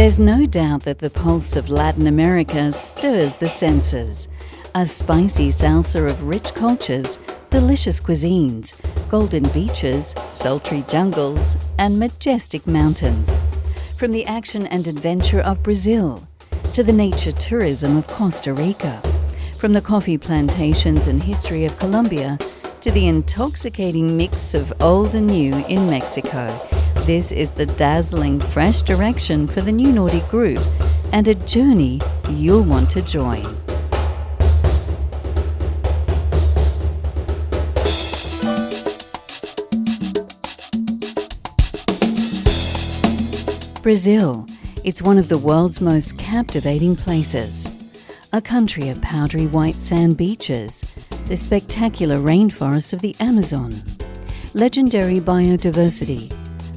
There's no doubt that the pulse of Latin America stirs the senses. A spicy salsa of rich cultures, delicious cuisines, golden beaches, sultry jungles, and majestic mountains. From the action and adventure of Brazil to the nature tourism of Costa Rica, from the coffee plantations and history of Colombia to the intoxicating mix of old and new in Mexico, this is the dazzling, fresh direction for the New Nordic Group and a journey you'll want to join. Brazil. It's one of the world's most captivating places. A country of powdery white sand beaches, the spectacular rainforests of the Amazon, legendary biodiversity,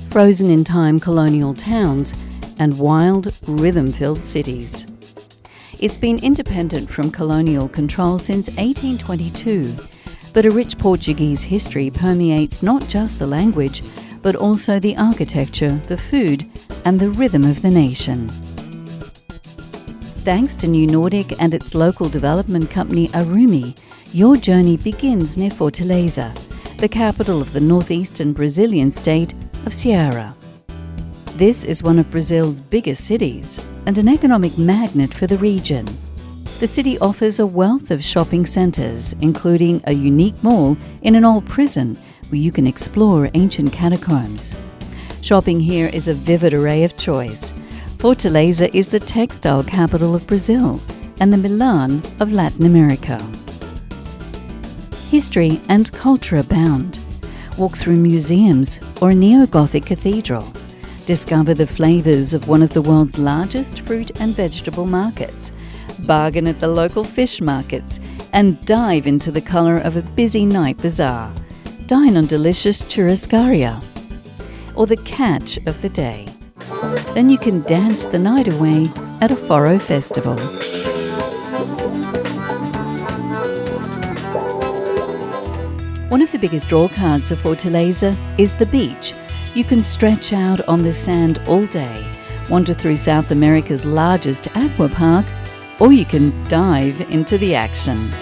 frozen in time colonial towns, and wild, rhythm-filled cities. It's been independent from colonial control since 1822, but a rich Portuguese history permeates not just the language, but also the architecture, the food, and the rhythm of the nation. Thanks to New Nordic and its local development company Arumi, your journey begins near Fortaleza, the capital of the northeastern Brazilian state of Ceará. This is one of Brazil's biggest cities and an economic magnet for the region. The city offers a wealth of shopping centres, including a unique mall in an old prison where you can explore ancient catacombs. Shopping here is a vivid array of choice. Fortaleza is the textile capital of Brazil and the Milan of Latin America. History and culture abound. Walk through museums or a neo-Gothic cathedral. Discover the flavours of one of the world's largest fruit and vegetable markets. Bargain at the local fish markets and dive into the colour of a busy night bazaar. Dine on delicious churrascaria or the catch of the day. Then you can dance the night away at a Foro festival. One of the biggest drawcards of Fortaleza is the beach. You can stretch out on the sand all day, wander through South America's largest aqua park, or you can dive into the action.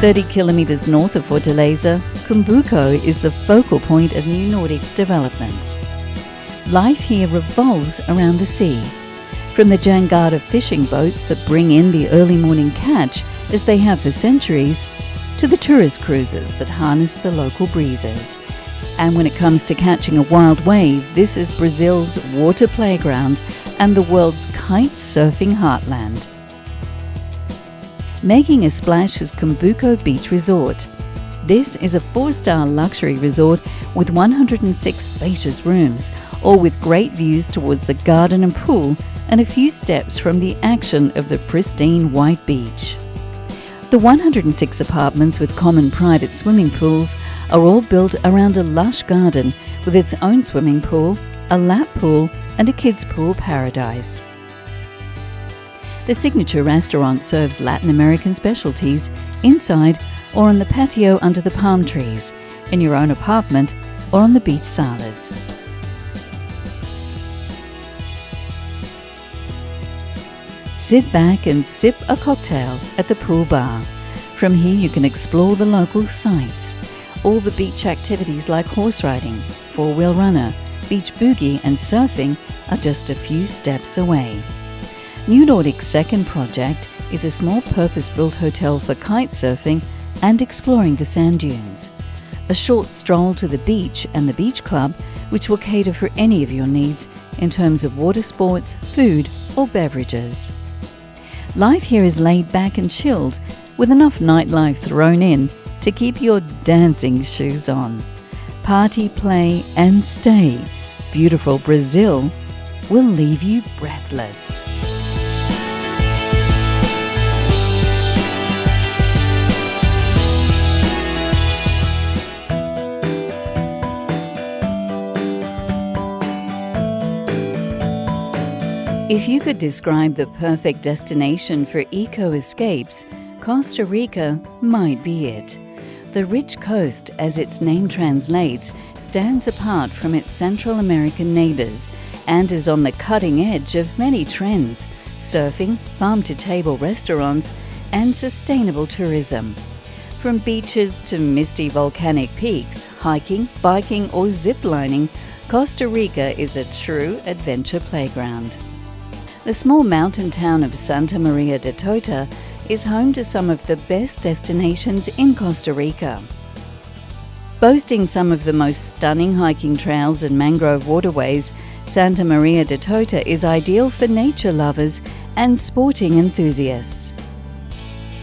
"30 kilometres north of Fortaleza, Cumbuco is the focal point of New Nordic's developments. Life here revolves around the sea. From the jangada fishing boats that bring in the early morning catch, as they have for centuries, to the tourist cruises that harness the local breezes. And when it comes to catching a wild wave, this is Brazil's water playground and the world's kite surfing heartland. Making a splash is Cumbuco Beach Resort. This is a 4-star luxury resort with 106 spacious rooms, all with great views towards the garden and pool and a few steps from the action of the pristine white beach. The 106 apartments with common private swimming pools are all built around a lush garden with its own swimming pool, a lap pool and a kids' pool paradise. The signature restaurant serves Latin American specialties inside or on the patio under the palm trees, in your own apartment or on the beach salas. Sit back and sip a cocktail at the pool bar. From here you can explore the local sights. All the beach activities like horse riding, four-wheel runner, beach boogie and surfing are just a few steps away. New Nordic's second project is a small purpose-built hotel for kite surfing and exploring the sand dunes. A short stroll to the beach and the beach club, which will cater for any of your needs in terms of water sports, food or beverages. Life here is laid back and chilled, with enough nightlife thrown in to keep your dancing shoes on. Party, play and stay. Beautiful Brazil will leave you breathless. If you could describe the perfect destination for eco-escapes, Costa Rica might be it. The rich coast, as its name translates, stands apart from its Central American neighbours and is on the cutting edge of many trends: surfing, farm-to-table restaurants, and sustainable tourism. From beaches to misty volcanic peaks, hiking, biking or ziplining, Costa Rica is a true adventure playground. The small mountain town of Santa Maria de Tota is home to some of the best destinations in Costa Rica. Boasting some of the most stunning hiking trails and mangrove waterways, Santa Maria de Tota is ideal for nature lovers and sporting enthusiasts.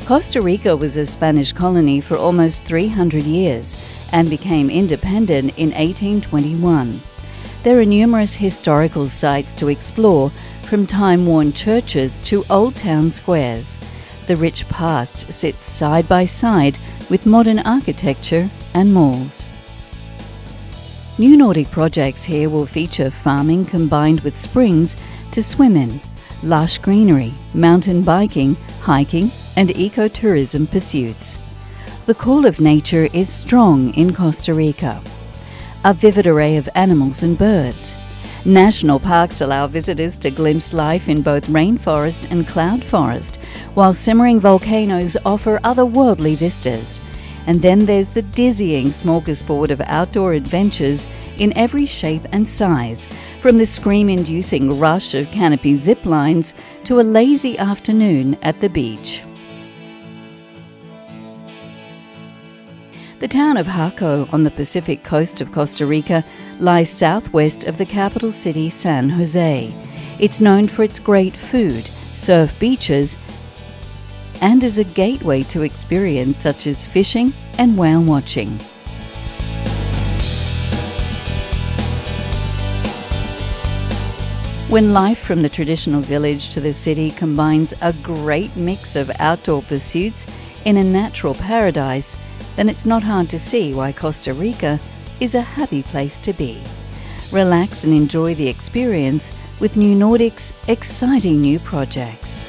Costa Rica was a Spanish colony for almost 300 years and became independent in 1821. There are numerous historical sites to explore, from time-worn churches to old town squares. The rich past sits side by side with modern architecture and malls. New Nordic projects here will feature farming combined with springs to swim in, lush greenery, mountain biking, hiking, and ecotourism pursuits. The call of nature is strong in Costa Rica. A vivid array of animals and birds. National parks allow visitors to glimpse life in both rainforest and cloud forest, while simmering volcanoes offer otherworldly vistas. And then there's the dizzying smorgasbord of outdoor adventures in every shape and size, from the scream-inducing rush of canopy zip lines to a lazy afternoon at the beach. The town of Jaco on the Pacific coast of Costa Rica lies southwest of the capital city San Jose. It's known for its great food, surf beaches, and is a gateway to experience such as fishing and whale watching. When life from the traditional village to the city combines a great mix of outdoor pursuits in a natural paradise, then it's not hard to see why Costa Rica is a happy place to be. Relax and enjoy the experience with New Nordic's exciting new projects.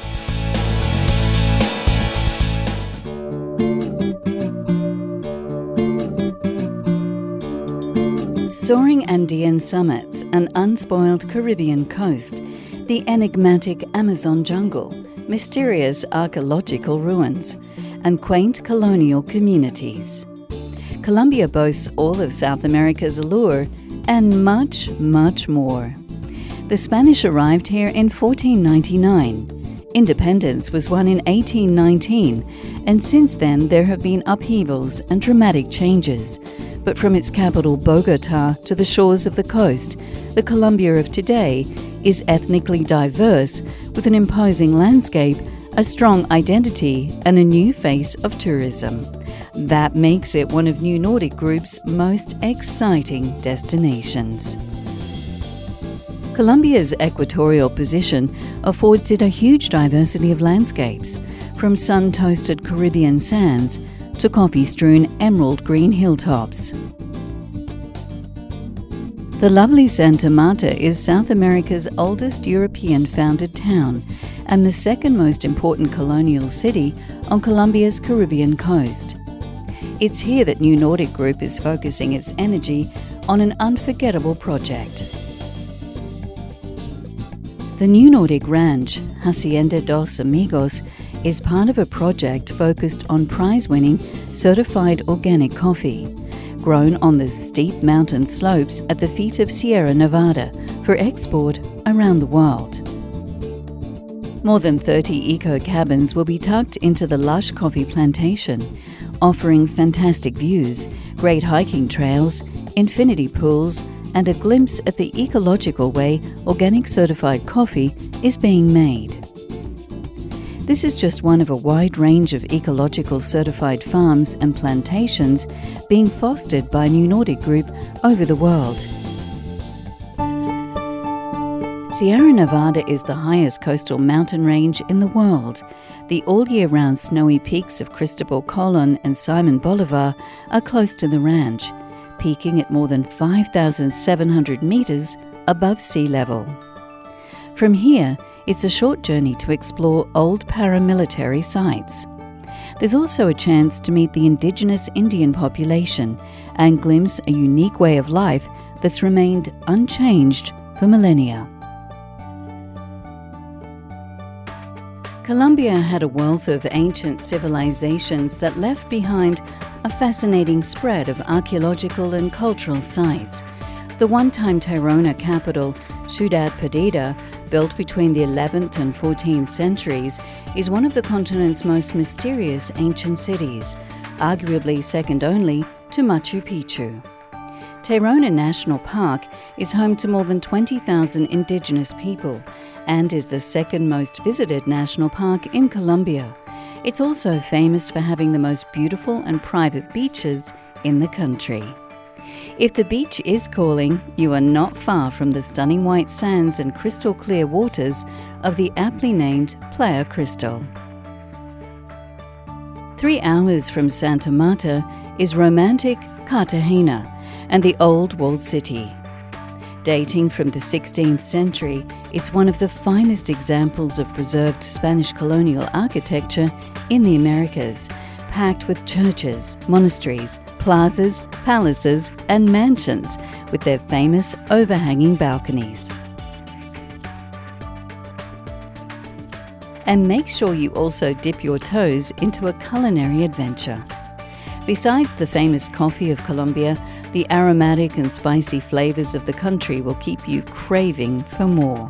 Soaring Andean summits, an unspoiled Caribbean coast, the enigmatic Amazon jungle, mysterious archaeological ruins, and quaint colonial communities. Colombia boasts all of South America's allure and much, much more. The Spanish arrived here in 1499. Independence was won in 1819, and since then there have been upheavals and dramatic changes. But from its capital Bogota to the shores of the coast, the Colombia of today is ethnically diverse with an imposing landscape, a strong identity, and a new face of tourism. That makes it one of New Nordic Group's most exciting destinations. Colombia's equatorial position affords it a huge diversity of landscapes, from sun-toasted Caribbean sands to coffee-strewn emerald green hilltops. The lovely Santa Marta is South America's oldest European-founded town and the second most important colonial city on Colombia's Caribbean coast. It's here that New Nordic Group is focusing its energy on an unforgettable project. The New Nordic Ranch, Hacienda dos Amigos, is part of a project focused on prize-winning certified organic coffee, grown on the steep mountain slopes at the feet of Sierra Nevada for export around the world. More than 30 eco-cabins will be tucked into the lush coffee plantation, offering fantastic views, great hiking trails, infinity pools, and a glimpse at the ecological way organic certified coffee is being made. This is just one of a wide range of ecological certified farms and plantations being fostered by New Nordic Group over the world. Sierra Nevada is the highest coastal mountain range in the world. The all-year-round snowy peaks of Cristobal Colon and Simon Bolivar are close to the ranch, peaking at more than 5,700 meters above sea level. From here, it's a short journey to explore old paramilitary sites. There's also a chance to meet the indigenous Indian population and glimpse a unique way of life that's remained unchanged for millennia. Colombia had a wealth of ancient civilizations that left behind a fascinating spread of archaeological and cultural sites. The one-time Tairona capital, Ciudad Perdida, built between the 11th and 14th centuries, is one of the continent's most mysterious ancient cities, arguably second only to Machu Picchu. Tairona National Park is home to more than 20,000 indigenous people and is the second most visited national park in Colombia. It's also famous for having the most beautiful and private beaches in the country. If the beach is calling, you are not far from the stunning white sands and crystal clear waters of the aptly named Playa Cristal. 3 hours from Santa Marta is romantic Cartagena and the old walled city. Dating from the 16th century, it's one of the finest examples of preserved Spanish colonial architecture in the Americas, packed with churches, monasteries, plazas, palaces, and mansions with their famous overhanging balconies. And make sure you also dip your toes into a culinary adventure. Besides the famous coffee of Colombia, the aromatic and spicy flavors of the country will keep you craving for more.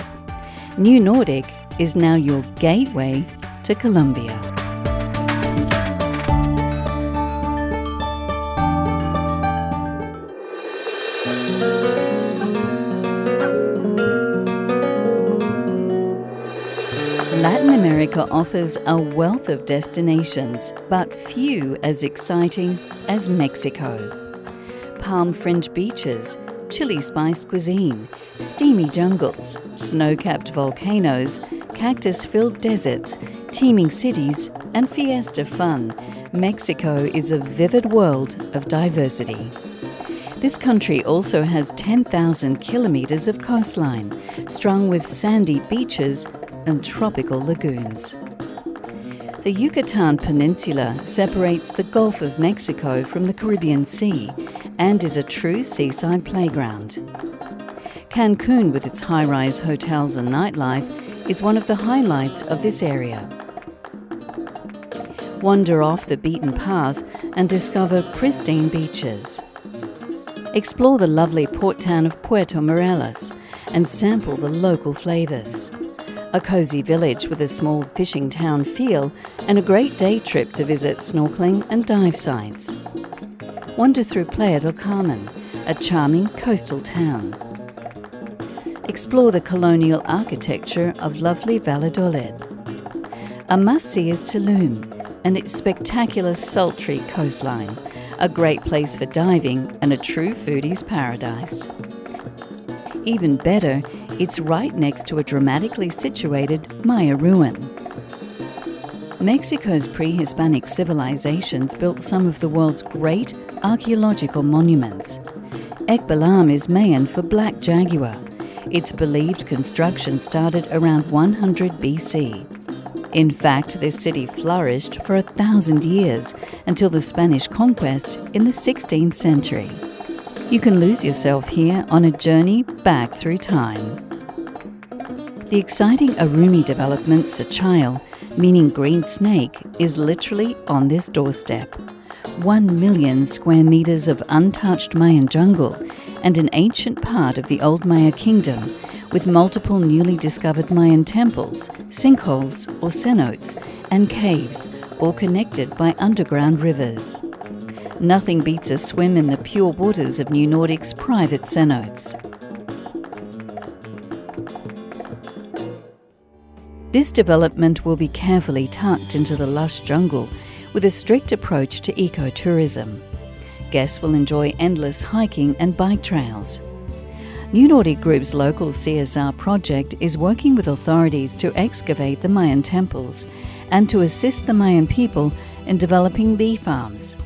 New Nordic is now your gateway to Colombia. Latin America offers a wealth of destinations, but few as exciting as Mexico. Palm-fringed beaches, chili-spiced cuisine, steamy jungles, snow-capped volcanoes, cactus-filled deserts, teeming cities, and fiesta fun. Mexico is a vivid world of diversity. This country also has 10,000 kilometers of coastline, strung with sandy beaches and tropical lagoons. The Yucatan Peninsula separates the Gulf of Mexico from the Caribbean Sea and is a true seaside playground. Cancun, with its high-rise hotels and nightlife, is one of the highlights of this area. Wander off the beaten path and discover pristine beaches. Explore the lovely port town of Puerto Morelos and sample the local flavors. A cozy village with a small fishing town feel and a great day trip to visit snorkeling and dive sites. Wander through Playa del Carmen, a charming coastal town. Explore the colonial architecture of lovely Valladolid. A must-see is Tulum and its spectacular sultry coastline, a great place for diving and a true foodie's paradise. Even better, it's right next to a dramatically situated Maya ruin. Mexico's pre-Hispanic civilizations built some of the world's great archaeological monuments. Ekbalam is Mayan for black jaguar. Its believed construction started around 100 BC. In fact, this city flourished for 1,000 years until the Spanish conquest in the 16th century. You can lose yourself here on a journey back through time. The exciting Arumi development Sachile, meaning green snake, is literally on this doorstep. 1 million square meters of untouched Mayan jungle and an ancient part of the old Maya kingdom, with multiple newly discovered Mayan temples, sinkholes or cenotes, and caves, all connected by underground rivers. Nothing beats a swim in the pure waters of New Nordic's private cenotes. This development will be carefully tucked into the lush jungle with a strict approach to ecotourism. Guests will enjoy endless hiking and bike trails. New Nordic Group's local CSR project is working with authorities to excavate the Mayan temples and to assist the Mayan people in developing bee farms.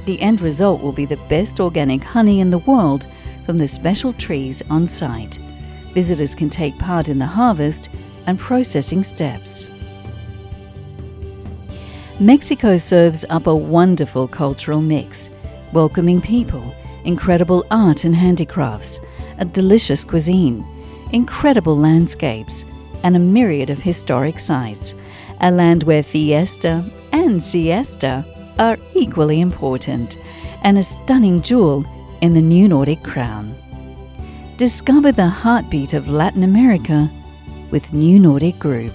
The end result will be the best organic honey in the world from the special trees on site. Visitors can take part in the harvest and processing steps. Mexico serves up a wonderful cultural mix, welcoming people, incredible art and handicrafts, a delicious cuisine, incredible landscapes, and a myriad of historic sites, a land where fiesta and siesta are equally important, and a stunning jewel in the new Nordic crown. Discover the heartbeat of Latin America with New Nordic Group.